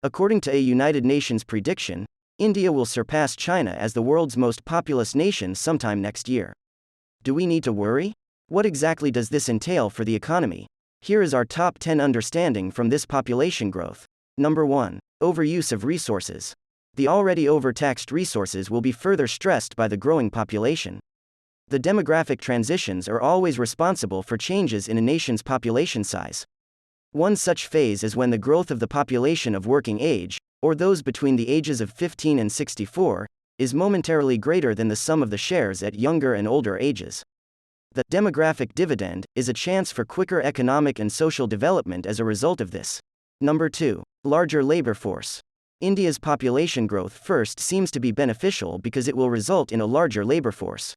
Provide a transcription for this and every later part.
According to a United Nations prediction, India will surpass China as the world's most populous nation sometime next year. Do we need to worry? What exactly does this entail for the economy? Here is our top 10 understanding from this population growth. Number 1. Overuse of resources. The already overtaxed resources will be further stressed by the growing population. The demographic transitions are always responsible for changes in a nation's population size. One such phase is when the growth of the population of working age, or those between the ages of 15 and 64, is momentarily greater than the sum of the shares at younger and older ages. The demographic dividend is a chance for quicker economic and social development as a result of this. Number 2. Larger labor force. India's population growth first seems to be beneficial because it will result in a larger labor force.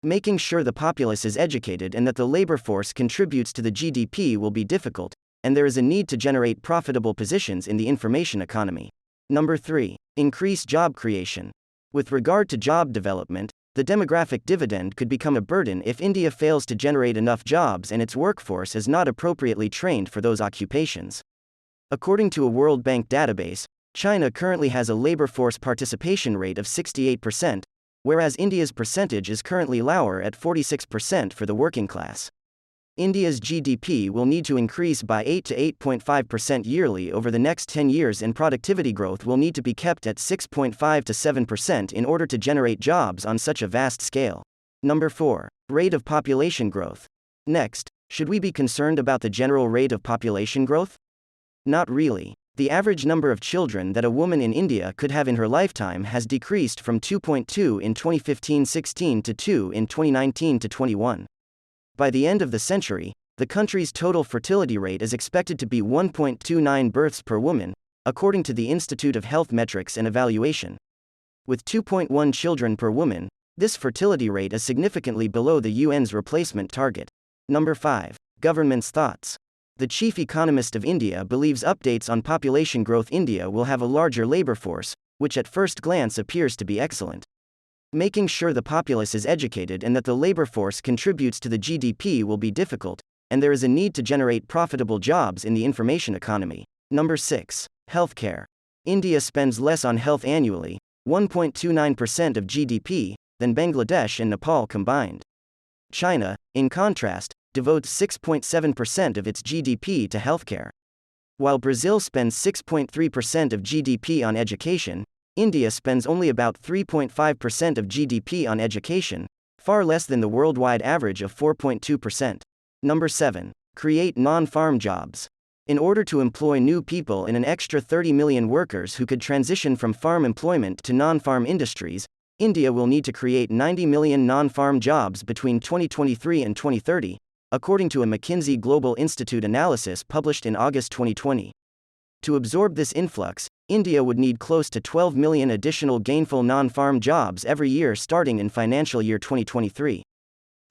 Making sure the populace is educated and that the labor force contributes to the GDP will be difficult, and there is a need to generate profitable positions in the information economy. Number 3. Increase job creation. With regard to job development, the demographic dividend could become a burden if India fails to generate enough jobs and its workforce is not appropriately trained for those occupations. According to a World Bank database, China currently has a labor force participation rate of 68%, whereas India's percentage is currently lower at 46% for the working class. India's GDP will need to increase by 8 to 8.5% yearly over the next 10 years, and productivity growth will need to be kept at 6.5 to 7% in order to generate jobs on such a vast scale. Number 4. Rate of population growth. Next, should we be concerned about the general rate of population growth? Not really. The average number of children that a woman in India could have in her lifetime has decreased from 2.2 in 2015-16 to 2 in 2019-21. By the end of the century, the country's total fertility rate is expected to be 1.29 births per woman, according to the Institute of Health Metrics and Evaluation. With 2.1 children per woman, this fertility rate is significantly below the UN's replacement target. Number 5. Government's thoughts. The chief economist of India believes updates on population growth India will have a larger labor force, which at first glance appears to be excellent. Making sure the populace is educated and that the labor force contributes to the GDP will be difficult, and there is a need to generate profitable jobs in the information economy. Number 6. Healthcare. India spends less on health annually, 1.29% of GDP, than Bangladesh and Nepal combined. China, in contrast, devotes 6.7% of its GDP to healthcare. While Brazil spends 6.3% of GDP on education, India spends only about 3.5% of GDP on education, far less than the worldwide average of 4.2%. Number 7. Create non-farm jobs. In order to employ new people in an extra 30 million workers who could transition from farm employment to non-farm industries, India will need to create 90 million non-farm jobs between 2023 and 2030, according to a McKinsey Global Institute analysis published in August 2020. To absorb this influx, India would need close to 12 million additional gainful non-farm jobs every year starting in financial year 2023.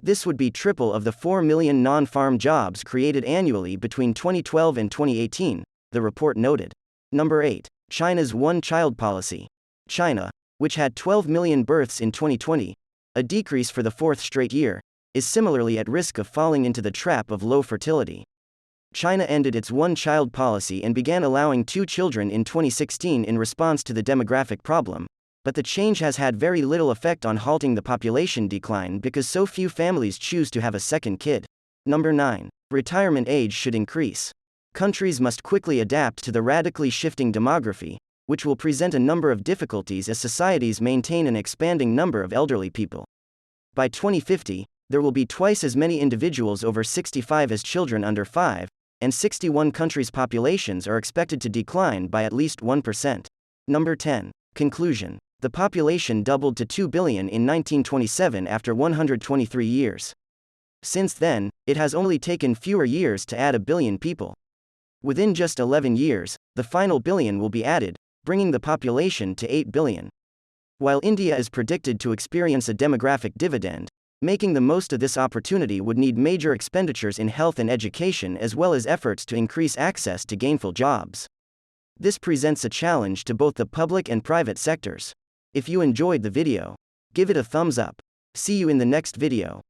This would be triple of the 4 million non-farm jobs created annually between 2012 and 2018, the report noted. Number 8. China's one-child policy. China, which had 12 million births in 2020, a decrease for the fourth straight year, is similarly at risk of falling into the trap of low fertility. China ended its one-child policy and began allowing 2 children in 2016 in response to the demographic problem, but the change has had very little effect on halting the population decline because so few families choose to have a second kid. Number 9. Retirement age should increase. Countries must quickly adapt to the radically shifting demography, which will present a number of difficulties as societies maintain an expanding number of elderly people. By 2050, there will be twice as many individuals over 65 as children under 5, and 61 countries' populations are expected to decline by at least 1%. Number 10. Conclusion. The population doubled to 2 billion in 1927 after 123 years. Since then, it has only taken fewer years to add a billion people. Within just 11 years, the final billion will be added, bringing the population to 8 billion. While India is predicted to experience a demographic dividend, making the most of this opportunity would need major expenditures in health and education as well as efforts to increase access to gainful jobs. This presents a challenge to both the public and private sectors. If you enjoyed the video, give it a thumbs up. See you in the next video.